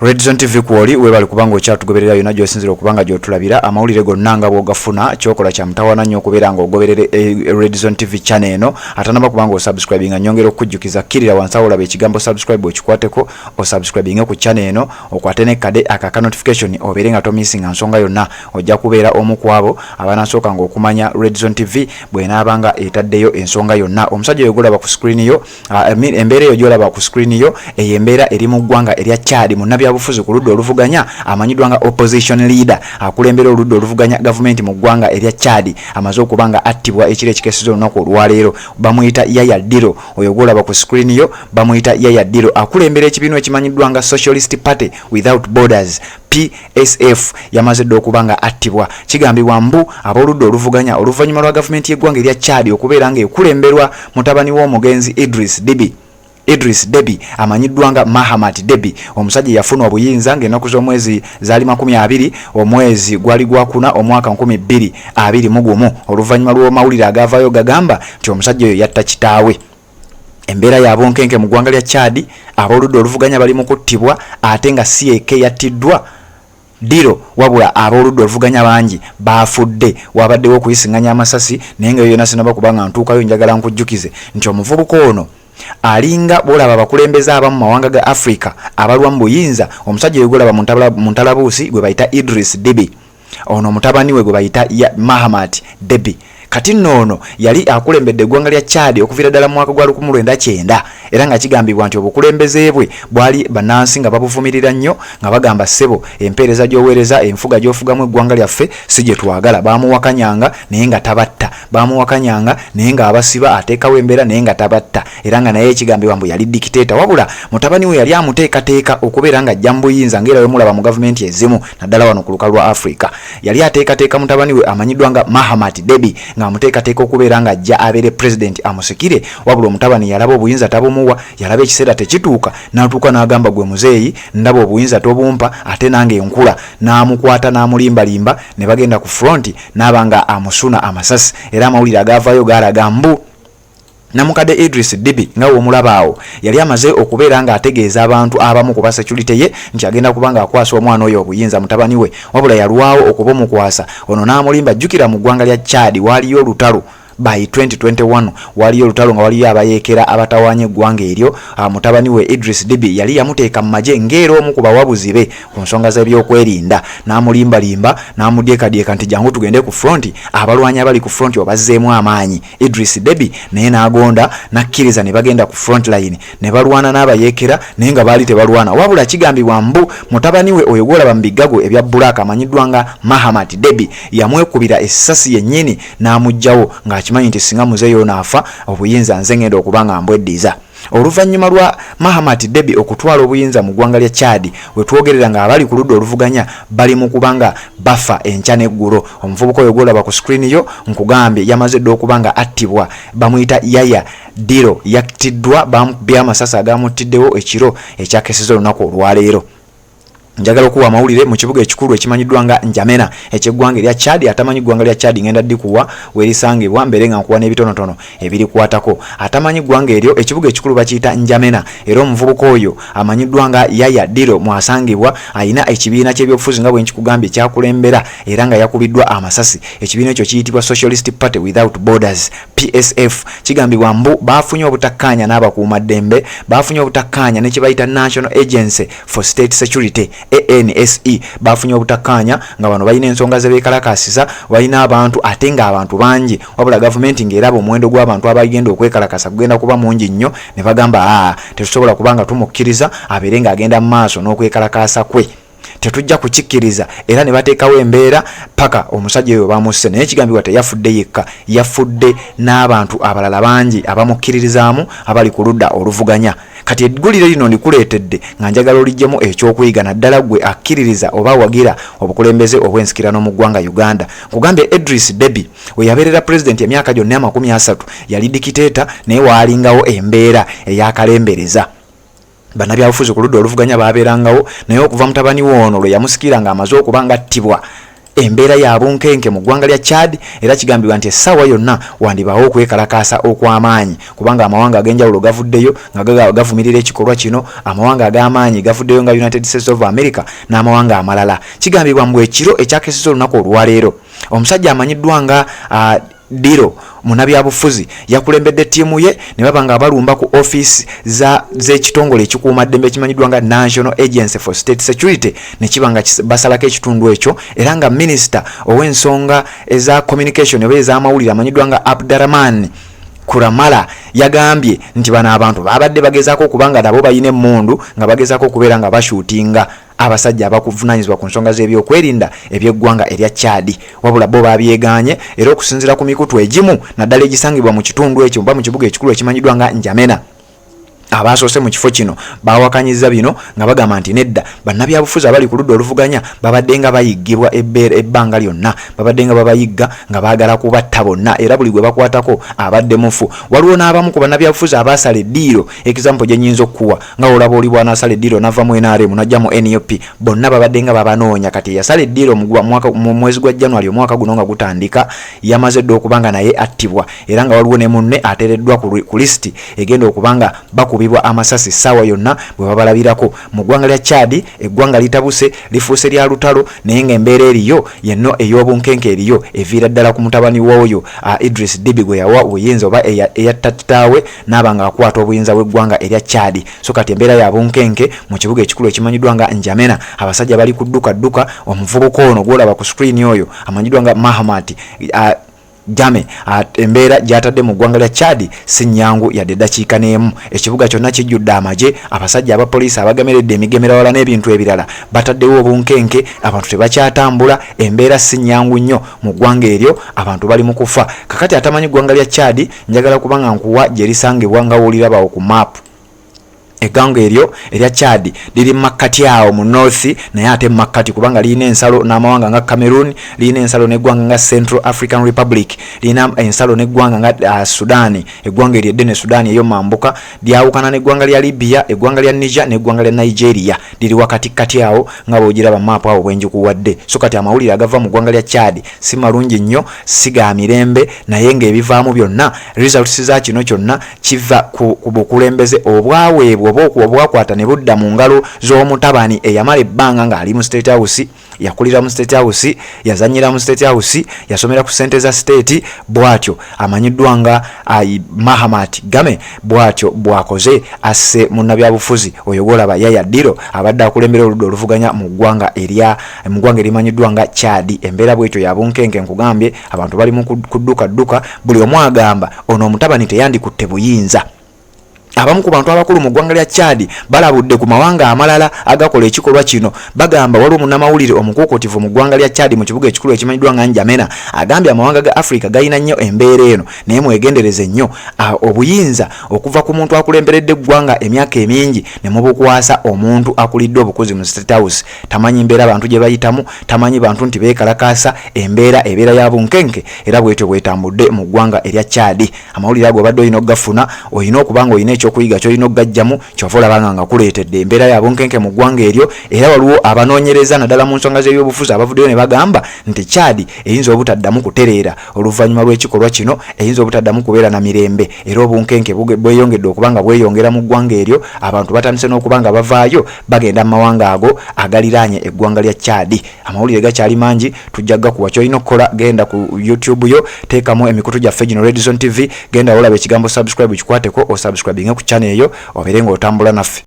Redzone TV kwoli webali kubanga okyatugoberera yona gyosinzira okubanga gyotulabira amawulire gonna nga bwogafuna kyokola kya mutawana nnyo okubeera nga ogoberere Redzone TV channel eno atanaba kubanga osubscribing nyongera okujjukiza kirira wansi awo olaba ekigambo subscribe okikwateko osubscribing ku channel eno okwate ne kade akaka notification obeere nga tomissing nsonga yonna ojja kubeera omu kwabo abanasooka nga okumanya Redzone TV bw'enaabanga etaddeyo ensonga yonna omusajja oyo golaba ku screen yo embeera eyo gyolaba ku screen yo eyembeera eri mu ggwanga erya Chad munabya bufuzi ku ludda oluvuganya amanyidwa nga opposition leader akulembera oludda oluvuganya government mu ggwanga erya Chad amaze okubanga attibwa ekire ekikesizo olunaku olwaleero bamuyita Yaya Diro oyo golaba ku screen yo bamuyita Yaya Diro akulembera ekibiina ekimanyidwa nga Socialist Party Without Borders PSF yamaze okubanga attibwa kigambibwa mbu aboludda oluvuganya oluvannyuma lwa government y'eggwanga erya Chad okubeera nga ekulemberwa mutabani w'omugenzi Idris Deby amanyiddwa nga Mahamat Deby omusajja yafuna obuyinza ng'ennaku z'omwezi zaali 20 omwezi gwali gwakuna omwaka 2021 oluvannyuma lw'amawulire agavayo gagamba nti omusajja oyo yatta kitaawe. Embeera y'abonkenke mu ggwanga lya Chad aboludda oluvuganya bali mu kuttibwa ate nga CAK yattiddwa Diro wabula aboludda oluvuganya bangi baafudde wabaddewo okuyisinganya amasasi naye nga yona sinaba kubanga ntuukayo njagala nkujjukize nti omuvubuka ono alinga bolaba abakulembeze abamu mawanga ga Africa abalwa mu buyinza omusajja yegolaba mu ntalabuusi gwe bayita Idris Deby ono mutabani we gwe bayita Mahamat Deby kati nno yali akulembedde eggwanga lya Chad okuviira ddala mu mwaka gwa 1990 era nga kigambibwa nti obukulembeze bwe bwali bannansi nga babuvumirira nnyo nga bagamba ssebo empeereza gy'oweereza enfuga gy'ofugamu eggwanga lyaffe si gye twagala bamuwakanyanga naye nga tabatta bamuwakanyanga naye nga abasiba ateekawo embeera naye nga tabatta era nga naye ekigambibwa mbu yali dikiteeta wabula mutabani we yali amuteekateeka okubeera nga ajja mu buyinza ng'era we mulaba mu gavumenti ezimu naddala wano ku lukalu lwa Africa yali ateekateeka mutabani we amanyiddwa nga Mahamat Deby nga amuteekateeka okubeera nga ajja abeere president amusikire wabula omutabani yalaba obuyinza tabumuwa yalaba ekiseera tekituuka n'atuuka n'agamba gwe muzeeyi ndaba obuyinza tobumpa ate nange enkula n'amukwata n'amulimbalimba ne bagenda ku front n'abanga amusuna amasasi era amawulire agaavayo gaalaga mbu namukadde Idris Deby nga w'omulabaawo yali amaze okubeera nga ategeeza abantu abamu ku basecurity ye nti agenda kubanga akwasa omwana oyo obuyinza mutabani we wabula yalwawo okuba omukwasa ono n'amulimba jjukira mu ggwanga lya Chad waaliyo olutalo by 2021 waliyo olutalo nga waliyo abayeekera abatawanya eggwanga eryo mutabani we Idris Deby yali yamuteeka mu magye ng'era omu ku bawabuzi be ku nsonga z'ebyokwerinda n'amulimbalimba n'amudyekadyeka nti jangu tugende ku front abalwanyi abali ku front obazzeemu amaanyi Idris Deby naye n'agonda n'akkiriza ne bagenda ku front line ne balwana n'abayeekera naye nga baali tebalwana wabula kigambibwa mbu mutabani we oyo gwolaba mu biggago ebya Bulaka amanyiddwa nga Mahamat Deby yamwekubira essasi yennyini n'amugjawo nga kimanyi nti singa muzeeyo naafa obuyinza nze ngenda okubanga mbweddiza oluvannyuma lwa Mahamat Deby okutwala obuyinza mu ggwanga lya Chad wetwogerera nga abali ku ludda oluvuganya bali mu kubanga bafa enkya n'eggulo omuvubuka oyo gwolaba ku screen yo nkugambye yamaze dde okubanga attibwa bamuyita Yaya Diro yaktiddwa bamubye amasasi agamuttiddewo ekiro ekyakesiza olunaku olwaleero. Njagala okuwa amawulire mu kibuga ekikulu ekimanyiddwa nga N'Djamena eky'eggwanga erya Chad atamanyi ggwanga lya Chad ngenda ddikuwa werisangibwa mbere nga nkuwa n'ebitonotono ebirikwatako atamanyi ggwanga eryo ekibuga ekikulu bakiyita N'Djamena era omuvubuka oyo amanyiddwa nga Yaya Diro mwasangibwa ayina ekibiina ky'ebyobufuzi nga bwe nkikugambye kyakulembera era nga yakubiddwa amasasi ekibiina ekyo kiyitibwa Socialist Party Without Borders PSF kigambibwa mbu baafunye obutakkaanya n'abakuumaddembe baafunye obutakkaanya ne kye bayita National Agency for State Security ANSE bafunye obutakkaanya nga bano balina ensonga ze beekalakasiza balina abantu ate nga abantu bangi wabula gavumenti ng'eraba omuwendo gw'abantu abagenda okwekalakasa kugenda kuba mungi nnyo ne bagamba tetusobola kubanga tumukkiriza abeere ng'agenda mu maaso n'okwekalakasa kwe tetujja kukikkiriza era ne bateekawo embeera paka omusajja oyo bamusse naye ekigambibwa teyafudde yekka yafudde n'abantu abalala bangi abamukkiririzaamu abali ku ludda oluvuganya kati eggulire lino ndikuleetedde nga njagala olijjemu ekyokuyiga naddala gwe akkiririza oba wagira obukulembeze obw'ensikirano mu ggwanga Uganda kugambye Idris Deby we yabeerera president emyaka gyonna 30 yali dikiteeta naye waalingawo embeera ey'akalembereza bannabyabufuzi ku ludda oluvuganya baabeerangawo naye okuva mutabani woono lwe yamusikira nga amaze okuba nga attibwa embeera ya bunkenke mu ggwanga lya Chad era kigambibwa nti essaawa yonna wandibaawo okwekalakaasa okw'amaanyi kubanga amawanga ag'enjawulo gavuddeyo nga gavumirira ekikolwa kino amawanga ag'amaanyi gavuddeyo nga United States of America n'amawanga amalala kigambibwa mbu ekiro ekyakeseza olunaku olwaleero omusajja amanyiddwa nga Diro munabyabufuzi yakulembedde ttiimu ye ne baba nga balumba ku office z'ekitongole ekikuuma ddembe ekimanyiddwa nga National Agency for State Security ne kiba nga basalako ekitundu ekyo era nga minisita ow'ensonga eza communication oba ez'amawulire amanyiddwa nga Abdurrahman Kuramala yagambye nti bano abantu babadde bagezaako okubanga nabo bayina emmundu nga bagezaako okubeera nga bashuutinga abasajja abakuvunaanyizibwa ku nsonga z'ebyokwerinda eby'eggwanga erya Chad wabula bo babyegaanye era okusinziira ku mikutu egimu naddala egisangibwa mu kitundu ekyo oba mu kibuga ekikulu ekimanyiddwa nga Njamena abasoose mu kifo kino bawakanyiza bino nga bagamba nti nedda bannabyabufuzi abali ku ludda oluvuganya babadde nga bayiggibwa ebbanga lyonna babadde nga babayigga nga baagala kubatta bonna era buli gwe bakwatako abadde mufu waliwo n'abamu ku bannabyabufuzi abaasala eddiiro example gye nnyinza okukuwa nga olaba oli bw'anaasala eddiiro n'ava mu NRM n'ajja mu NUP bonna babadde nga babanoonya kati yasala eddiiro mu mwezi gwa January omwaka guno nga gutandika yamaze dde okubanga naye attibwa era nga waliwo ne munne ateereddwa ku lisiti egenda okubanga bakubibwa amasasi sawa yonna bwe babalabirako mu ggwanga lya Chad eggwanga litabuse lifuuse lya lutalo naye ng'embeera eriyo yenno ey'obunkenke eriyo eviira ddala ku mutabani w'oyo Idris Deby gwe yawa obuyinza oba eyattattaawe n'aba nga akwata obuyinza bw'eggwanga erya Chad so kati embeera ya bunkenke mu kibuga ekikulu ekimanyiddwa nga Njamena abasajja bali kudduka omuvubuka ono gw'olaba ku screen oyo amanyiddwa nga Mahamat Jame embeera gyatadde mu ggwanga lya Chad si nnyangu yadde eddakiika n'emu ekibuga kyonna kijjudde amagye abasajja abapoliisi abagemeredde emigemera wala n'ebintu ebirala bataddewo obunkenke abantu tebakyatambula embeera si nnyangu nnyo mu ggwanga eryo abantu bali mu kufa kakati atamanyi ggwanga lya Chad njagala kubanga nkuwa gye lisangibwa nga woolirabawo ku maapu eggwanga eryo erya Chad liri makkati awo mu north naye ate makkati kubanga lirina ensalo n'amawanga nga Cameroon lirina ensalo n'eggwanga nga Central African Republic lirina ensalo n'eggwanga nga Sudan eggwanga eryo eddene Sudan eyo mambuka lyawukana n'eggwanga lya Libya eggwanga lya Niger n'eggwanga lya Nigeria liri wakati kati awo nga bw'ogiraba maapu awo bwenjikuwadde so kati amawulire agava mu ggwanga lya Chad si malungi nnyo si ga mirembe naye ng'ebivaamu byonna results za kino kyonna kiva ku bukulembeze obwaweebwa obwakwata ne budda mu ngalo z'omutabani eyamala ebbanga ng'ali mu State House yakulira mu State House yazanyira mu State House yasomera ku ssente za state bwatyo amanyiddwa nga Mahamat Game bwatyo bwakoze asse munnabyabufuzi oyo gw'olaba Yaya Diro abadde akulembera oludda oluvuganya mu ggwanga erimanyiddwa nga Chad embeera bwetyo ya bunkenke nkugambye abantu bali mu kudduka buli omu agamba ono omutabani teyandikutte buyinza abamu ku bantu abakulu mu ggwanga lya Chad balabudde ku mawanga amalala agakola ekikolwa kino bagamba waliwo munnamawulire omukuukutivu mu ggwanga lya Chad mu kibuga ekikulu ekimanyiddwa nga Njamena agambye amawanga ga Africa galina nnyo embeera eno naye mwegendereze nnyo obuyinza okuva ku muntu akulemberedde eggwanga emyaka emingi ne mubukwasa omuntu akulidde obukozi mu State House tamanyi mbeera abantu gye bayitamu tamanyi bantu nti beekalakaasa ebeera ya bunkenke era bwetyo bwetambudde mu ggwanga erya Chad amawulire ago obadde olina okugafuna olina okubanga olina okuyiga kyolina okugajjamu kyova olabanga nga kuleetedde embeera ya bunkenke mu ggwanga eryo era waliwo abanoonyereza naddala mu nsonga z'ebyobufuzi abavuddeyo ne bagamba nti Chad eyinza obutaddamu kutereera oluvannyuma lw'ekikolwa kino eyinza obutaddamu kubeera na mirembe era obunkenke bweyongedde okubanga bweyongera mu ggwanga eryo abantu batandise n'okubanga bavaayo bagenda mu mawanga ago agaliraanye eggwanga lya Chad amawulire gakyali mangi tujja gakuwa kyolina okukola genda ku YouTube yo teekamu emikutu gyaffe gino Red Zone TV genda olaba ekigambo subscribe kikwateko osubscribinge ku channel eyo obeere ng'otambula naffe.